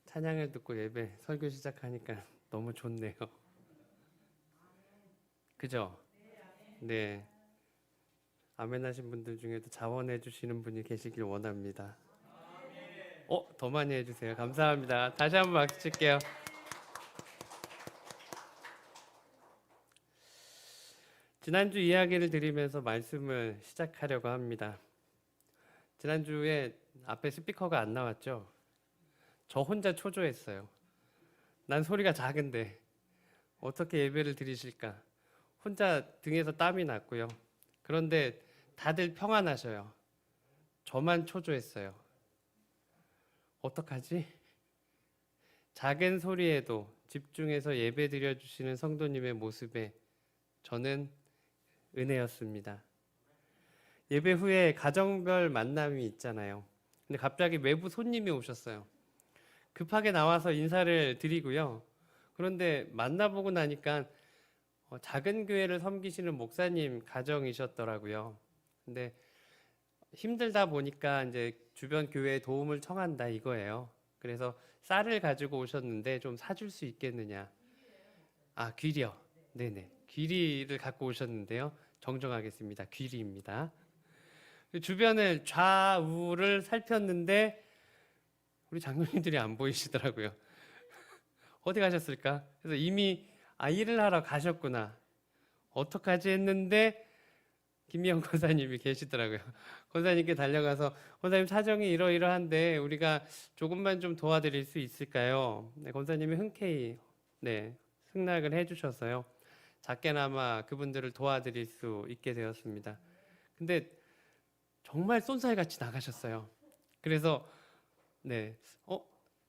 찬양을 듣고 예배 설교 시작하니까 너무 좋네요. 그죠? 네. 아멘 하신 분들 중에도 자원해 주시는 분이 계시길 원합니다. 더 많이 해주세요. 감사합니다. 다시 한번 박수 칠게요. 지난주 이야기를 드리면서 말씀을 시작하려고 합니다. 지난주에 앞에 스피커가 안 나왔죠? 저 혼자 초조했어요. 난 소리가 작은데 어떻게 예배를 드리실까? 혼자 등에서 땀이 났고요. 그런데 다들 평안하셔요. 저만 초조했어요. 어떡하지? 작은 소리에도 집중해서 예배 드려주시는 성도님의 모습에 저는 은혜였습니다. 예배 후에 가정별 만남이 있잖아요. 근데 갑자기 외부 손님이 오셨어요. 급하게 나와서 인사를 드리고요. 그런데 만나보고 나니까 작은 교회를 섬기시는 목사님 가정이셨더라고요. 근데 힘들다 보니까 이제 주변 교회에 도움을 청한다 이거예요. 그래서 쌀을 가지고 오셨는데 좀 사줄 수 있겠느냐. 귀리요. 네네. 귀리를 갖고 오셨는데요. 정정하겠습니다. 귀리입니다. 주변을 좌우를 살폈는데 우리 장로님들이 안 보이시더라고요. 어디 가셨을까? 그래서 이미 일을 하러 가셨구나. 어떡하지 했는데 김미영 권사님이 계시더라고요. 권사님께 달려가서 권사님 사정이 이러이러한데 우리가 조금만 좀 도와드릴 수 있을까요? 네, 권사님이 흔쾌히 승낙을 해주셔서요. 작게나마 그분들을 도와드릴 수 있게 되었습니다. 근데 정말 쏜살같이 나가셨어요. 그래서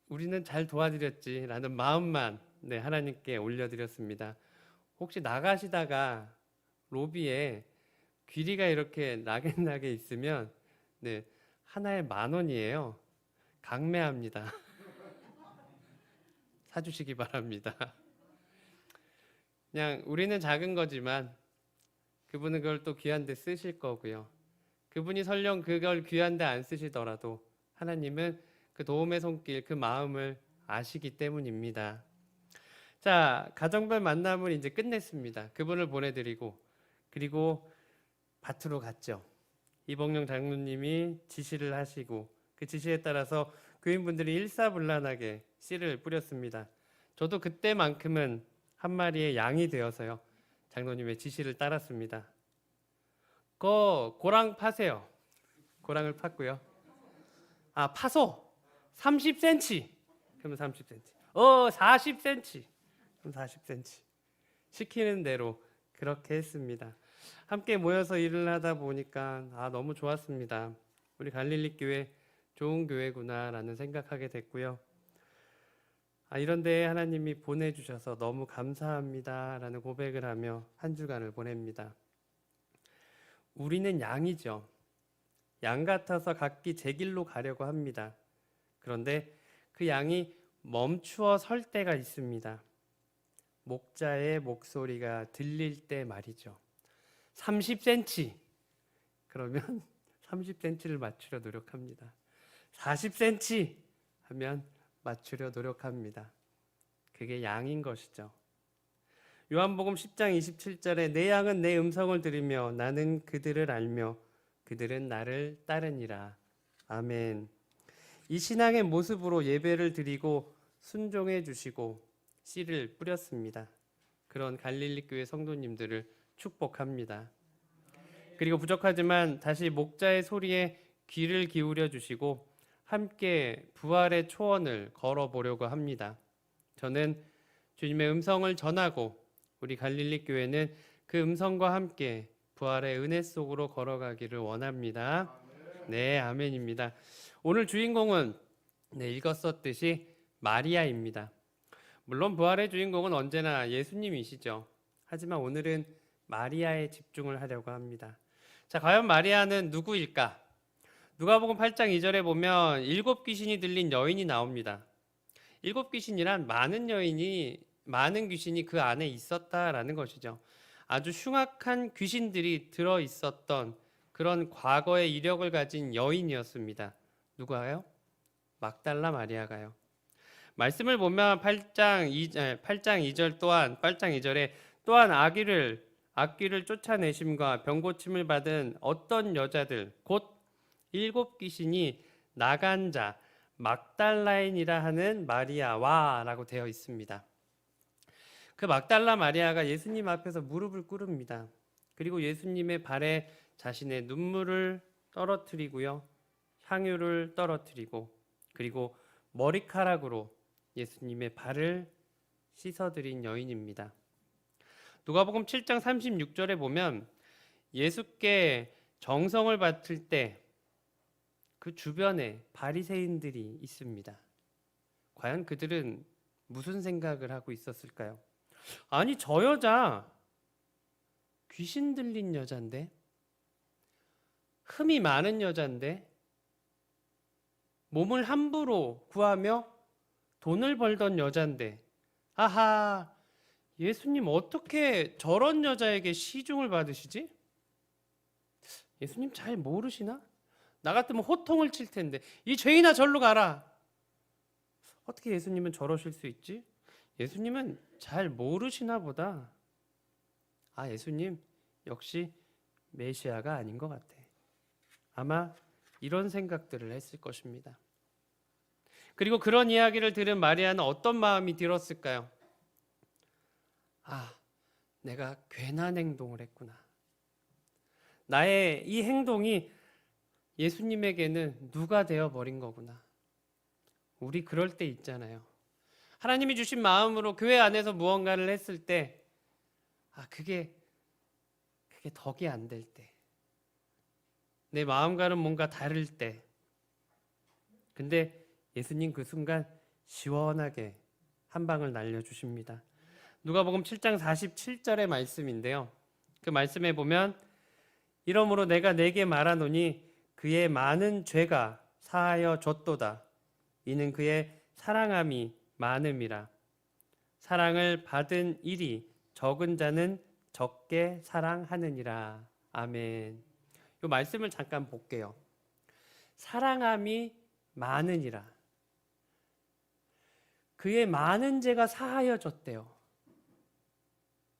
우리는 잘 도와드렸지라는 마음만 하나님께 올려드렸습니다. 혹시 나가시다가 로비에 귀리가 이렇게 나긋나게 있으면 하나에 10,000원이에요. 강매합니다. 사주시기 바랍니다. 그냥 우리는 작은 거지만 그분은 그걸 또 귀한 데 쓰실 거고요. 그분이 설령 그걸 귀한 데 안 쓰시더라도 하나님은 그 도움의 손길, 그 마음을 아시기 때문입니다. 자, 가정별 만남을 이제 끝냈습니다. 그분을 보내드리고 그리고 밭으로 갔죠. 이봉영 장로님이 지시를 하시고 그 지시에 따라서 교인분들이 일사불란하게 씨를 뿌렸습니다. 저도 그때만큼은 한 마리의 양이 되어서요. 장로님의 지시를 따랐습니다. 고랑 파세요. 고랑을 팠고요. 파소 30cm. 그러면 30cm. 40cm. 그럼 40cm. 시키는 대로 그렇게 했습니다. 함께 모여서 일을 하다 보니까 너무 좋았습니다. 우리 갈릴리 교회 좋은 교회구나라는 생각하게 됐고요. 이런 데에 하나님이 보내주셔서 너무 감사합니다라는 고백을 하며 한 주간을 보냅니다. 우리는 양이죠. 양 같아서 각기 제 길로 가려고 합니다. 그런데 그 양이 멈추어 설 때가 있습니다. 목자의 목소리가 들릴 때 말이죠. 30cm. 그러면 30cm를 맞추려 노력합니다. 40cm 하면 맞추려 노력합니다. 그게 양인 것이죠. 요한복음 10장 27절에 내 양은 내 음성을 들으며 나는 그들을 알며 그들은 나를 따르니라. 아멘. 이 신앙의 모습으로 예배를 드리고 순종해 주시고 씨를 뿌렸습니다. 그런 갈릴리 교회 성도님들을 축복합니다. 그리고 부족하지만 다시 목자의 소리에 귀를 기울여 주시고 함께 부활의 초원을 걸어보려고 합니다. 저는 주님의 음성을 전하고 우리 갈릴리 교회는 그 음성과 함께 부활의 은혜 속으로 걸어가기를 원합니다. 네, 아멘입니다. 오늘 주인공은 읽었었듯이 마리아입니다. 물론 부활의 주인공은 언제나 예수님이시죠. 하지만 오늘은 마리아에 집중을 하려고 합니다. 자, 과연 마리아는 누구일까? 누가복음 8장 2절에 보면 7 귀신이 들린 여인이 나옵니다. 7 귀신이란 많은 귀신이 그 안에 있었다라는 것이죠. 아주 흉악한 귀신들이 들어 있었던 그런 과거의 이력을 가진 여인이었습니다. 누가요? 막달라 마리아가요. 말씀을 보면 8장 2절 또한 8장 2절에 또한 악귀를 쫓아내심과 병고침을 받은 어떤 여자들 곧 7귀신이 나간 자 막달라인이라 하는 마리아와라고 되어 있습니다. 그 막달라 마리아가 예수님 앞에서 무릎을 꿇습니다. 그리고 예수님의 발에 자신의 눈물을 떨어뜨리고요. 향유를 떨어뜨리고 그리고 머리카락으로 예수님의 발을 씻어드린 여인입니다. 누가복음 7장 36절에 보면 예수께 정성을 바칠 때 그 주변에 바리새인들이 있습니다. 과연 그들은 무슨 생각을 하고 있었을까요? 아니, 저 여자 귀신 들린 여잔데, 흠이 많은 여잔데, 몸을 함부로 구하며 돈을 벌던 여잔데, 아하, 예수님 어떻게 저런 여자에게 시중을 받으시지? 예수님 잘 모르시나? 나 같으면 호통을 칠 텐데, 이 죄인아 절로 가라. 어떻게 예수님은 저러실 수 있지? 예수님은 잘 모르시나 보다. 아, 예수님 역시 메시아가 아닌 것 같아. 아마 이런 생각들을 했을 것입니다. 그리고 그런 이야기를 들은 마리아는 어떤 마음이 들었을까요? 아, 내가 괜한 행동을 했구나. 나의 이 행동이 예수님에게는 누가 되어버린 거구나. 우리 그럴 때 있잖아요. 하나님이 주신 마음으로 교회 안에서 무언가를 했을 때, 그게 덕이 안 될 때, 내 마음과는 뭔가 다를 때, 근데 예수님 그 순간 시원하게 한 방을 날려주십니다. 누가복음 7장 47절의 말씀인데요. 그 말씀에 보면 이러므로 내가 네게 말하노니 그의 많은 죄가 사하여 졌도다. 이는 그의 사랑함이 많음이라. 사랑을 받은 일이 적은 자는 적게 사랑하느니라. 아멘. 이 말씀을 잠깐 볼게요. 사랑함이 많으니라. 그의 많은 죄가 사하여 졌대요.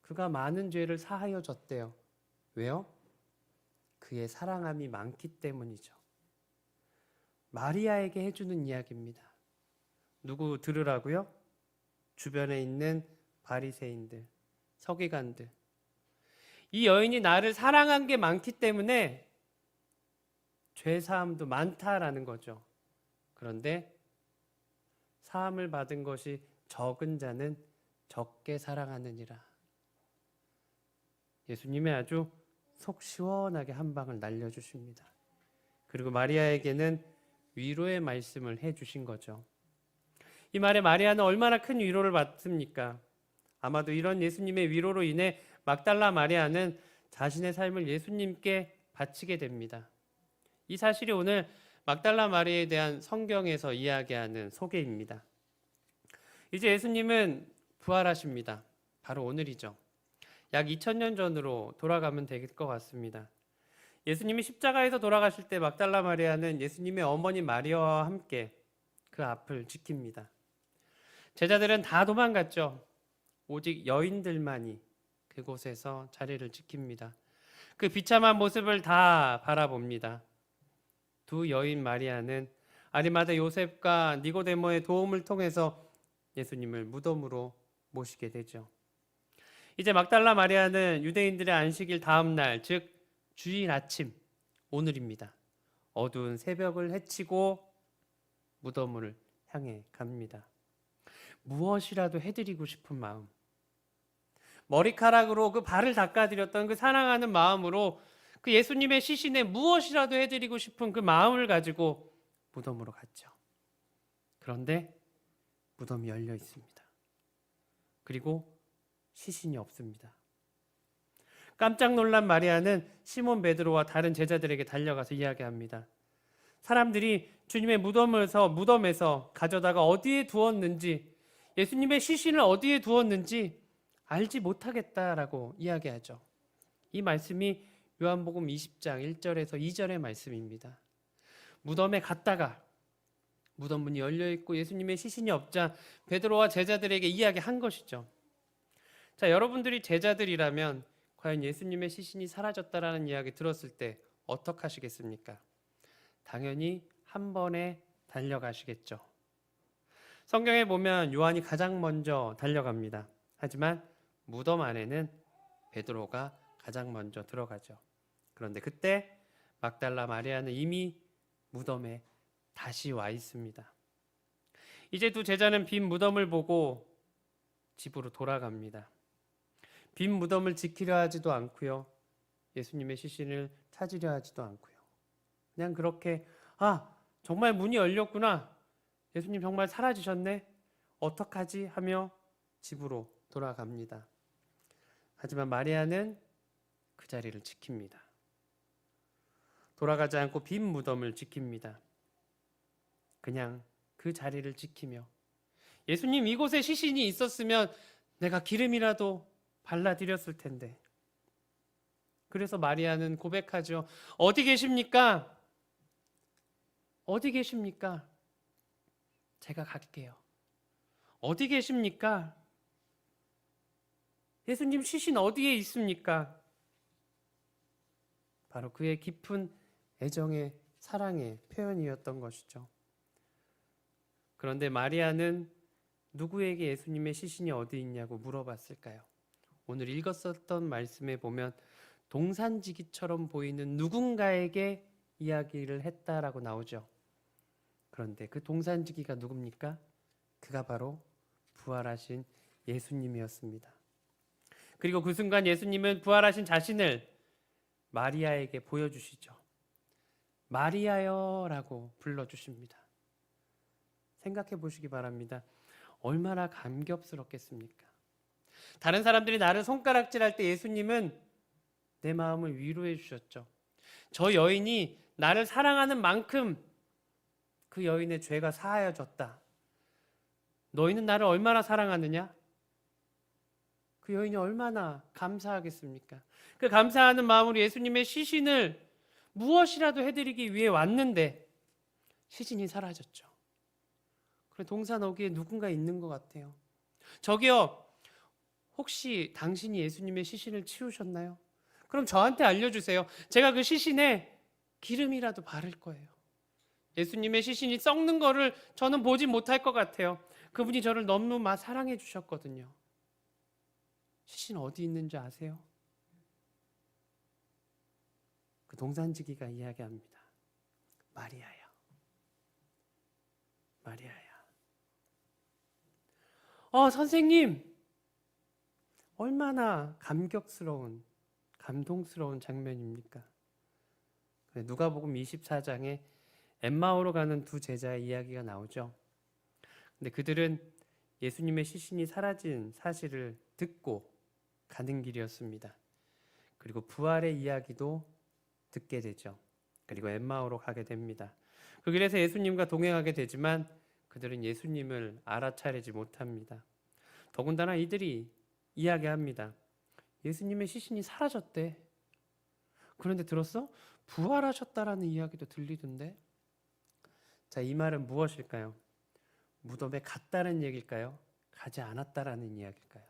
그가 많은 죄를 사하여 졌대요. 왜요? 그의 사랑함이 많기 때문이죠. 마리아에게 해주는 이야기입니다. 누구 들으라고요? 주변에 있는 바리새인들, 서기관들. 이 여인이 나를 사랑한 게 많기 때문에 죄사함도 많다라는 거죠. 그런데 사함을 받은 것이 적은 자는 적게 사랑하느니라. 예수님이 아주 속 시원하게 한 방을 날려주십니다. 그리고 마리아에게는 위로의 말씀을 해주신 거죠. 이 말에 마리아는 얼마나 큰 위로를 받습니까? 아마도 이런 예수님의 위로로 인해 막달라 마리아는 자신의 삶을 예수님께 바치게 됩니다. 이 사실이 오늘 막달라 마리아에 대한 성경에서 이야기하는 소개입니다. 이제 예수님은 부활하십니다. 바로 오늘이죠. 약 2000년 전으로 돌아가면 될 것 같습니다. 예수님이 십자가에서 돌아가실 때 막달라 마리아는 예수님의 어머니 마리아와 함께 그 앞을 지킵니다. 제자들은 다 도망갔죠. 오직 여인들만이 그곳에서 자리를 지킵니다. 그 비참한 모습을 다 바라봅니다. 두 여인 마리아는 아리마다 요셉과 니고데모의 도움을 통해서 예수님을 무덤으로 모시게 되죠. 이제 막달라 마리아는 유대인들의 안식일 다음 날, 즉 주일 아침, 오늘입니다. 어두운 새벽을 헤치고 무덤을 향해 갑니다. 무엇이라도 해드리고 싶은 마음, 머리카락으로 그 발을 닦아드렸던 그 사랑하는 마음으로 그 예수님의 시신에 무엇이라도 해드리고 싶은 그 마음을 가지고 무덤으로 갔죠. 그런데 무덤이 열려 있습니다. 그리고 시신이 없습니다. 깜짝 놀란 마리아는 시몬 베드로와 다른 제자들에게 달려가서 이야기합니다. 사람들이 주님의 무덤에서 가져다가 어디에 두었는지, 예수님의 시신을 어디에 두었는지 알지 못하겠다라고 이야기하죠. 이 말씀이 요한복음 20장 1절에서 2절의 말씀입니다. 무덤에 갔다가 무덤 문이 열려 있고 예수님의 시신이 없자 베드로와 제자들에게 이야기한 것이죠. 자, 여러분들이 제자들이라면 과연 예수님의 시신이 사라졌다라는 이야기 들었을 때 어떻게 하시겠습니까? 당연히 한 번에 달려가시겠죠. 성경에 보면 요한이 가장 먼저 달려갑니다. 하지만 무덤 안에는 베드로가 가장 먼저 들어가죠. 그런데 그때 막달라 마리아는 이미 무덤에 다시 와 있습니다. 이제 두 제자는 빈 무덤을 보고 집으로 돌아갑니다. 빈 무덤을 지키려 하지도 않고요. 예수님의 시신을 찾으려 하지도 않고요. 그냥 그렇게 정말 문이 열렸구나. 예수님 정말 사라지셨네. 어떡하지 하며 집으로 돌아갑니다. 하지만 마리아는 그 자리를 지킵니다. 돌아가지 않고 빈 무덤을 지킵니다. 그냥 그 자리를 지키며 예수님 이곳에 시신이 있었으면 내가 기름이라도 발라드렸을 텐데. 그래서 마리아는 고백하죠. 어디 계십니까? 어디 계십니까? 제가 갈게요. 어디 계십니까? 예수님 시신 어디에 있습니까? 바로 그의 깊은 애정의 사랑의 표현이었던 것이죠. 그런데 마리아는 누구에게 예수님의 시신이 어디 있냐고 물어봤을까요? 오늘 읽었었던 말씀에 보면 동산지기처럼 보이는 누군가에게 이야기를 했다라고 나오죠. 그런데 그 동산지기가 누굽니까? 그가 바로 부활하신 예수님이었습니다. 그리고 그 순간 예수님은 부활하신 자신을 마리아에게 보여주시죠. 마리아여라고 불러주십니다. 생각해 보시기 바랍니다. 얼마나 감격스럽겠습니까? 다른 사람들이 나를 손가락질할 때 예수님은 내 마음을 위로해 주셨죠. 저 여인이 나를 사랑하는 만큼 그 여인의 죄가 사하여졌다. 너희는 나를 얼마나 사랑하느냐? 그 여인이 얼마나 감사하겠습니까? 그 감사하는 마음으로 예수님의 시신을 무엇이라도 해드리기 위해 왔는데 시신이 사라졌죠. 그래 동산 어귀에 누군가 있는 것 같아요. 저기요, 혹시 당신이 예수님의 시신을 치우셨나요? 그럼 저한테 알려주세요. 제가 그 시신에 기름이라도 바를 거예요. 예수님의 시신이 썩는 거를 저는 보지 못할 것 같아요. 그분이 저를 너무 사랑해 주셨거든요. 시신 어디 있는지 아세요? 그 동산지기가 이야기합니다. 마리아야. 마리아야. 선생님! 얼마나 감격스러운, 감동스러운 장면입니까? 누가복음 24장에 엠마오로 가는 두 제자의 이야기가 나오죠. 근데 그들은 예수님의 시신이 사라진 사실을 듣고 가는 길이었습니다. 그리고 부활의 이야기도 듣게 되죠. 그리고 엠마오로 가게 됩니다. 그 길에서 예수님과 동행하게 되지만 그들은 예수님을 알아차리지 못합니다. 더군다나 이들이 이야기합니다. 예수님의 시신이 사라졌대. 그런데 들었어? 부활하셨다라는 이야기도 들리던데. 자, 이 말은 무엇일까요? 무덤에 갔다는 얘기일까요? 가지 않았다라는 이야기일까요?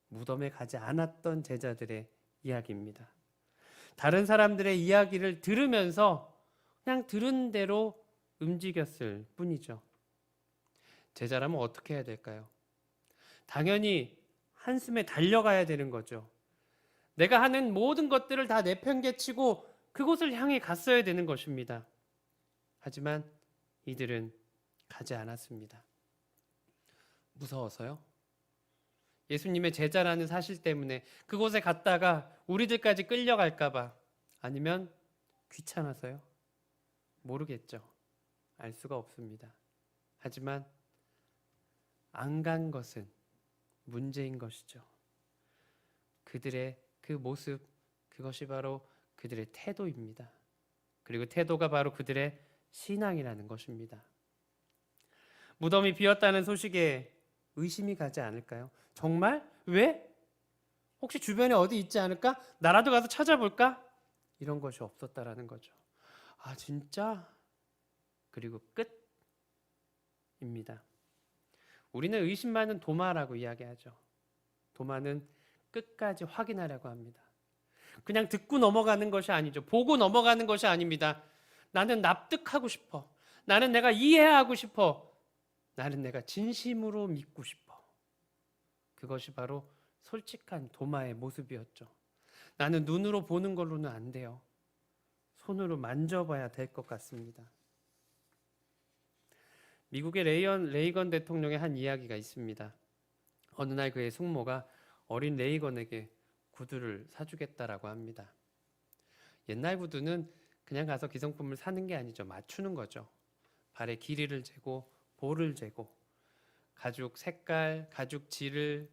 무덤에 가지 않았던 제자들의 이야기입니다. 다른 사람들의 이야기를 들으면서 그냥 들은 대로 움직였을 뿐이죠. 제자라면 어떻게 해야 될까요? 당연히 한숨에 달려가야 되는 거죠. 내가 하는 모든 것들을 다 내팽개치고 그곳을 향해 갔어야 되는 것입니다. 하지만 이들은 가지 않았습니다. 무서워서요? 예수님의 제자라는 사실 때문에 그곳에 갔다가 우리들까지 끌려갈까 봐, 아니면 귀찮아서요? 모르겠죠. 알 수가 없습니다. 하지만 안 간 것은 문제인 것이죠. 그들의 그 모습, 그것이 바로 그들의 태도입니다. 그리고 태도가 바로 그들의 신앙이라는 것입니다. 무덤이 비었다는 소식에 의심이 가지 않을까요? 정말? 왜? 혹시 주변에 어디 있지 않을까? 나라도 가서 찾아볼까? 이런 것이 없었다라는 거죠. 아, 진짜? 그리고 끝입니다. 우리는 의심 많은 도마라고 이야기하죠. 도마는 끝까지 확인하려고 합니다. 그냥 듣고 넘어가는 것이 아니죠. 보고 넘어가는 것이 아닙니다. 나는 납득하고 싶어. 나는 내가 이해하고 싶어. 나는 내가 진심으로 믿고 싶어. 그것이 바로 솔직한 도마의 모습이었죠. 나는 눈으로 보는 걸로는 안 돼요. 손으로 만져봐야 될 것 같습니다. 미국의 레이건 대통령의 한 이야기가 있습니다. 어느 날 그의 숙모가 어린 레이건에게 구두를 사주겠다라고 합니다. 옛날 구두는 그냥 가서 기성품을 사는 게 아니죠. 맞추는 거죠. 발의 길이를 재고 볼을 재고 가죽 색깔, 가죽 질을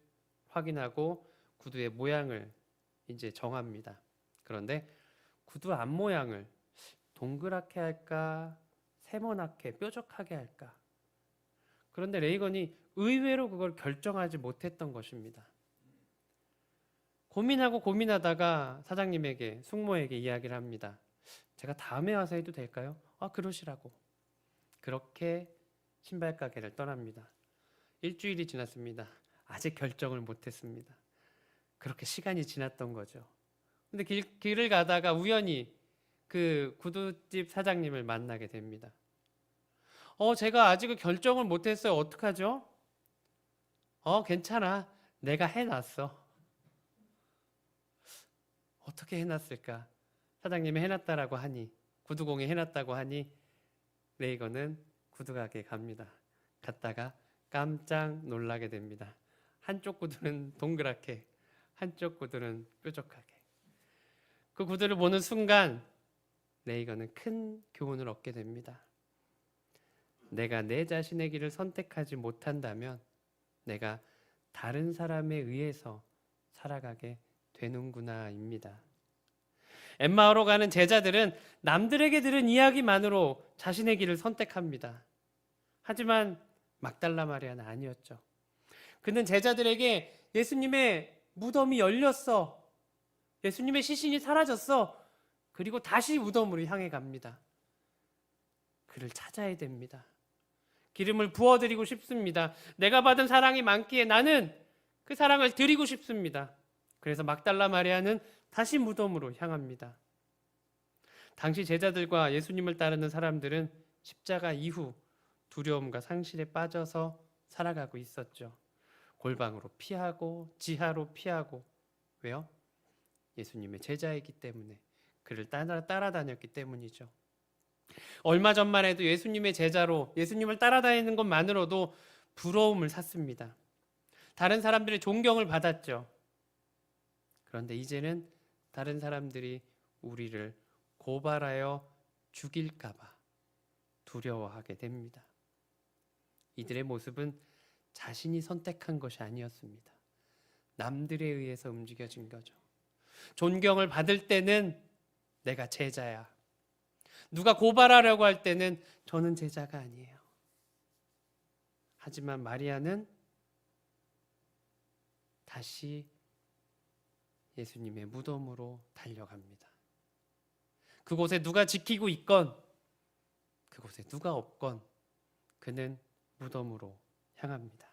확인하고 구두의 모양을 이제 정합니다. 그런데 구두 앞 모양을 동그랗게 할까, 세모나게, 뾰족하게 할까? 그런데 레이건이 의외로 그걸 결정하지 못했던 것입니다. 고민하다가 사장님에게, 숙모에게 이야기를 합니다. 제가 다음에 와서 해도 될까요? 그러시라고. 그렇게 신발 가게를 떠납니다. 일주일이 지났습니다. 아직 결정을 못했습니다. 그렇게 시간이 지났던 거죠. 근데 길을 가다가 우연히 그 구두집 사장님을 만나게 됩니다. 제가 아직 결정을 못했어요. 어떡하죠? 괜찮아. 내가 해놨어. 어떻게 해놨을까? 사장님이 해놨다라고 하니, 구두공이 해놨다고 하니 레이건은 구두가게에 갑니다. 갔다가 깜짝 놀라게 됩니다. 한쪽 구두는 동그랗게, 한쪽 구두는 뾰족하게. 그 구두를 보는 순간 레이건은 큰 교훈을 얻게 됩니다. 내가 내 자신의 길을 선택하지 못한다면 내가 다른 사람에 의해서 살아가게 되는구나입니다. 엠마오로 가는 제자들은 남들에게 들은 이야기만으로 자신의 길을 선택합니다. 하지만 막달라 마리아는 아니었죠. 그는 제자들에게 예수님의 무덤이 열렸어. 예수님의 시신이 사라졌어. 그리고 다시 무덤으로 향해 갑니다. 그를 찾아야 됩니다. 기름을 부어드리고 싶습니다. 내가 받은 사랑이 많기에 나는 그 사랑을 드리고 싶습니다. 그래서 막달라 마리아는 다시 무덤으로 향합니다. 당시 제자들과 예수님을 따르는 사람들은 십자가 이후 두려움과 상실에 빠져서 살아가고 있었죠. 골방으로 피하고 지하로 피하고. 왜요? 예수님의 제자이기 때문에, 그를 따라다녔기 때문이죠. 얼마 전만 해도 예수님의 제자로 예수님을 따라다니는 것만으로도 부러움을 샀습니다. 다른 사람들의 존경을 받았죠. 그런데 이제는 다른 사람들이 우리를 고발하여 죽일까 봐 두려워하게 됩니다. 이들의 모습은 자신이 선택한 것이 아니었습니다. 남들에 의해서 움직여진 거죠. 존경을 받을 때는 내가 제자야. 누가 고발하려고 할 때는 저는 제자가 아니에요. 하지만 마리아는 다시 예수님의 무덤으로 달려갑니다. 그곳에 누가 지키고 있건 그곳에 누가 없건 그는 무덤으로 향합니다.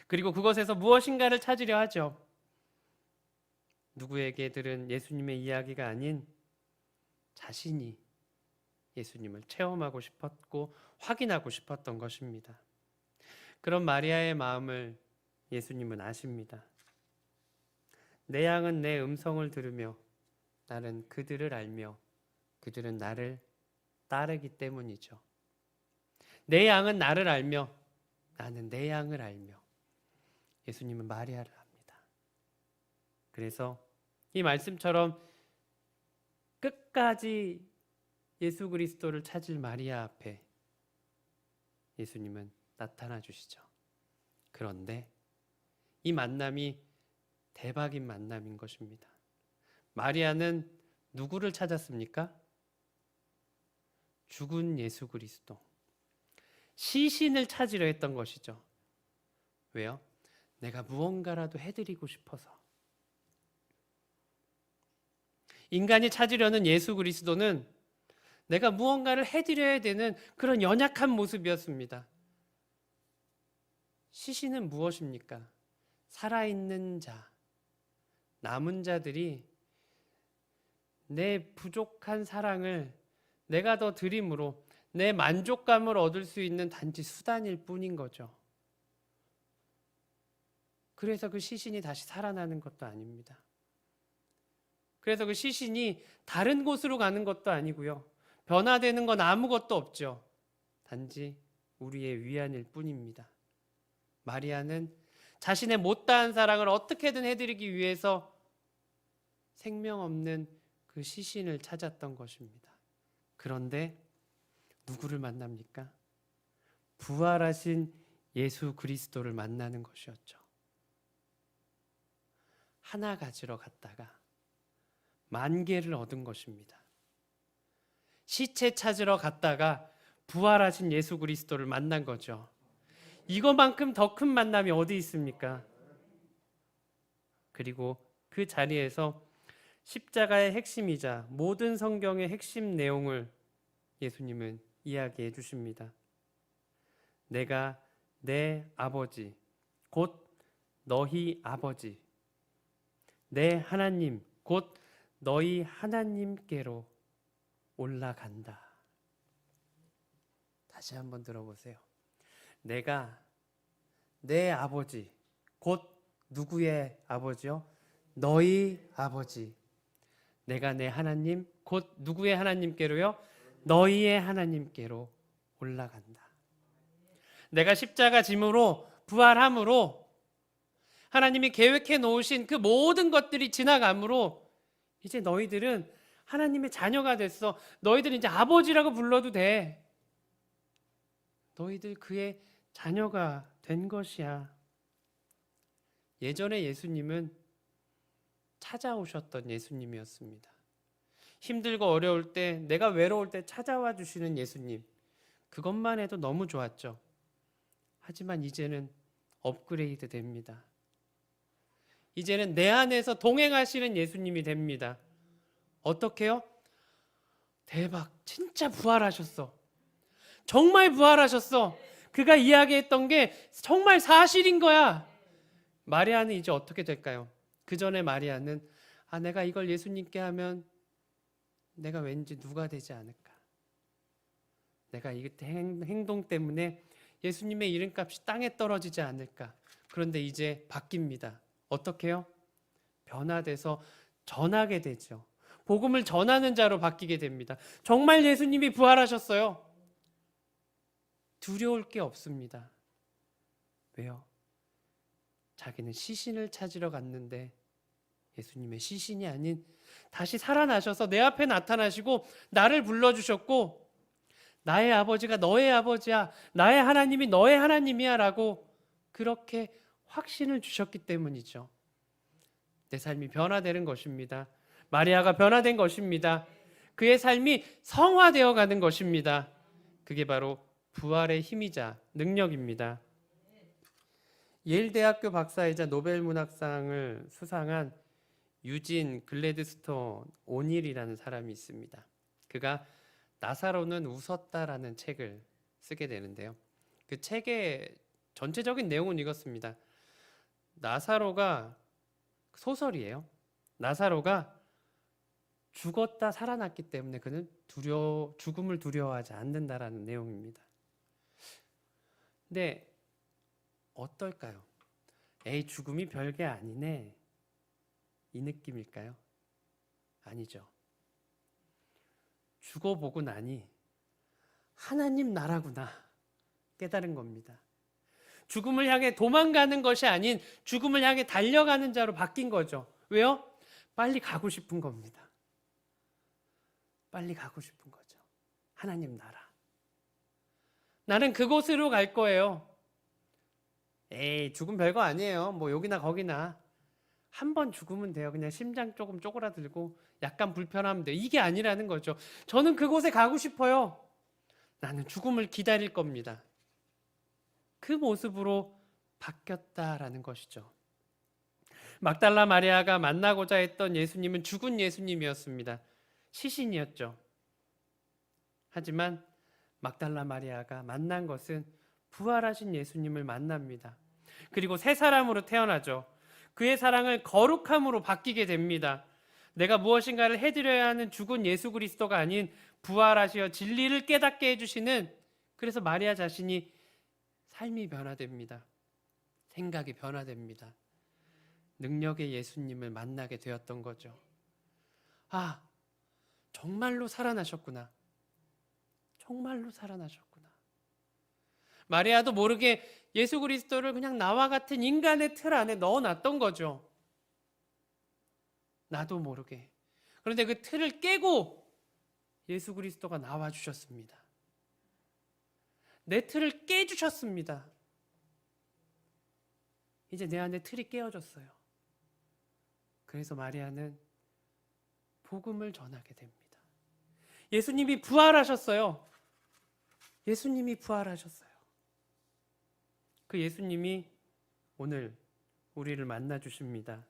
그리고 그곳에서 무엇인가를 찾으려 하죠. 누구에게 들은 예수님의 이야기가 아닌 자신이 예수님을 체험하고 싶었고 확인하고 싶었던 것입니다. 그런 마리아의 마음을 예수님은 아십니다. 내 양은 내 음성을 들으며 나는 그들을 알며 그들은 나를 따르기 때문이죠. 내 양은 나를 알며 나는 내 양을 알며. 예수님은 마리아를 압니다. 그래서 이 말씀처럼 끝까지 예수 그리스도를 찾을 마리아 앞에 예수님은 나타나 주시죠. 그런데 이 만남이 대박인 만남인 것입니다. 마리아는 누구를 찾았습니까? 죽은 예수 그리스도, 시신을 찾으려 했던 것이죠. 왜요? 내가 무언가라도 해드리고 싶어서. 인간이 찾으려는 예수 그리스도는 내가 무언가를 해드려야 되는 그런 연약한 모습이었습니다. 시신은 무엇입니까? 살아있는 자, 남은 자들이 내 부족한 사랑을 내가 더 드림으로 내 만족감을 얻을 수 있는 단지 수단일 뿐인 거죠. 그래서 그 시신이 다시 살아나는 것도 아닙니다. 그래서 그 시신이 다른 곳으로 가는 것도 아니고요. 변화되는 건 아무것도 없죠. 단지 우리의 위안일 뿐입니다. 마리아는 자신의 못다한 사랑을 어떻게든 해드리기 위해서 생명 없는 그 시신을 찾았던 것입니다. 그런데 누구를 만납니까? 부활하신 예수 그리스도를 만나는 것이었죠. 하나 가지러 갔다가 10,000개를 얻은 것입니다. 시체 찾으러 갔다가 부활하신 예수 그리스도를 만난 거죠. 이거만큼 더 큰 만남이 어디 있습니까? 그리고 그 자리에서 십자가의 핵심이자 모든 성경의 핵심 내용을 예수님은 이야기해 주십니다. 내가 내 아버지, 곧 너희 아버지, 내 하나님, 곧 너희 하나님께로 올라간다. 다시 한번 들어보세요. 내가 내 아버지, 곧 누구의 아버지요? 너희 아버지. 내가 내 하나님, 곧 누구의 하나님께로요? 너희의 하나님께로 올라간다. 내가 십자가 짐으로 부활함으로 하나님이 계획해 놓으신 그 모든 것들이 지나감으로 이제 너희들은 하나님의 자녀가 됐어. 너희들은 이제 아버지라고 불러도 돼. 너희들 그의 자녀가 된 것이야. 예전에 예수님은 찾아오셨던 예수님이었습니다. 힘들고 어려울 때, 내가 외로울 때 찾아와 주시는 예수님. 그것만 해도 너무 좋았죠. 하지만 이제는 업그레이드 됩니다. 이제는 내 안에서 동행하시는 예수님이 됩니다. 어떻게요? 대박, 진짜 부활하셨어. 정말 부활하셨어. 그가 이야기했던 게 정말 사실인 거야. 마리아는 이제 어떻게 될까요? 그 전에 마리아는 내가 이걸 예수님께 하면 내가 왠지 누가 되지 않을까. 내가 이 행동 때문에 예수님의 이름값이 땅에 떨어지지 않을까. 그런데 이제 바뀝니다. 어떻게요? 변화돼서 전하게 되죠. 복음을 전하는 자로 바뀌게 됩니다. 정말 예수님이 부활하셨어요. 두려울 게 없습니다. 왜요? 자기는 시신을 찾으러 갔는데 예수님의 시신이 아닌 다시 살아나셔서 내 앞에 나타나시고 나를 불러주셨고 나의 아버지가 너의 아버지야, 나의 하나님이 너의 하나님이야 라고 그렇게 확신을 주셨기 때문이죠. 내 삶이 변화되는 것입니다. 마리아가 변화된 것입니다. 그의 삶이 성화되어 가는 것입니다. 그게 바로 부활의 힘이자 능력입니다. 예일 대학교 박사이자 노벨 문학상을 수상한 유진 글래드스톤 오닐이라는 사람이 있습니다. 그가 나사로는 웃었다라는 책을 쓰게 되는데요. 그 책의 전체적인 내용은 이렇습니다. 나사로가 소설이에요. 나사로가 죽었다 살아났기 때문에 그는 죽음을 두려워하지 않는다라는 내용입니다. 근데 어떨까요? 에이, 죽음이 별게 아니네. 이 느낌일까요? 아니죠. 죽어보고 나니 하나님 나라구나 깨달은 겁니다. 죽음을 향해 도망가는 것이 아닌 죽음을 향해 달려가는 자로 바뀐 거죠. 왜요? 빨리 가고 싶은 겁니다. 빨리 가고 싶은 거죠. 하나님 나라. 나는 그곳으로 갈 거예요. 에이, 죽음 별거 아니에요. 뭐 여기나 거기나. 한 번 죽으면 돼요. 그냥 심장 조금 쪼그라들고 약간 불편하면 돼요. 이게 아니라는 거죠. 저는 그곳에 가고 싶어요. 나는 죽음을 기다릴 겁니다. 그 모습으로 바뀌었다라는 것이죠. 막달라 마리아가 만나고자 했던 예수님은 죽은 예수님이었습니다. 시신이었죠. 하지만 막달라 마리아가 만난 것은 부활하신 예수님을 만납니다. 그리고 새 사람으로 태어나죠. 그의 사랑을 거룩함으로 바뀌게 됩니다. 내가 무엇인가를 해드려야 하는 죽은 예수 그리스도가 아닌 부활하시어 진리를 깨닫게 해주시는, 그래서 마리아 자신이 삶이 변화됩니다. 생각이 변화됩니다. 능력의 예수님을 만나게 되었던 거죠. 아, 정말로 살아나셨구나. 정말로 살아나셨구나. 마리아도 모르게 예수 그리스도를 그냥 나와 같은 인간의 틀 안에 넣어놨던 거죠. 나도 모르게. 그런데 그 틀을 깨고 예수 그리스도가 나와 주셨습니다. 내 틀을 깨주셨습니다. 이제 내 안에 틀이 깨어졌어요. 그래서 마리아는 복음을 전하게 됩니다. 예수님이 부활하셨어요. 예수님이 부활하셨어요. 그 예수님이 오늘 우리를 만나 주십니다.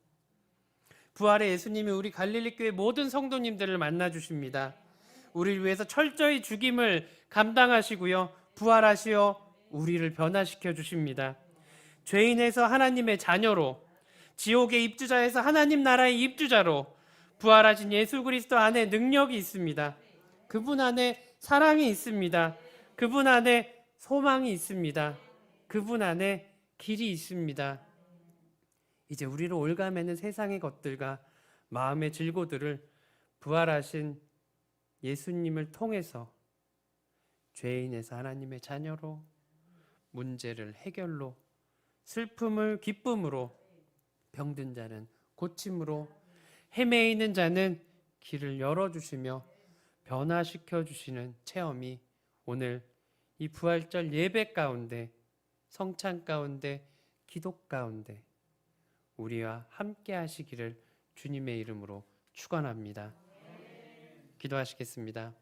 부활의 예수님이 우리 갈릴리 교회 모든 성도님들을 만나 주십니다. 우리를 위해서 철저히 죽임을 감당하시고요, 부활하시어 우리를 변화시켜 주십니다. 죄인에서 하나님의 자녀로, 지옥의 입주자에서 하나님 나라의 입주자로 부활하신 예수 그리스도 안에 능력이 있습니다. 그분 안에 사랑이 있습니다. 그분 안에 소망이 있습니다. 그분 안에 길이 있습니다. 이제 우리를 올가매는 세상의 것들과 마음의 질고들을 부활하신 예수님을 통해서 죄인에서 하나님의 자녀로, 문제를 해결로, 슬픔을 기쁨으로, 병든 자는 고침으로, 헤매이는 자는 길을 열어주시며 변화시켜 주시는 체험이 오늘 이 부활절 예배 가운데, 성찬 가운데, 기도 가운데 우리와 함께 하시기를 주님의 이름으로 축원합니다. 기도하시겠습니다.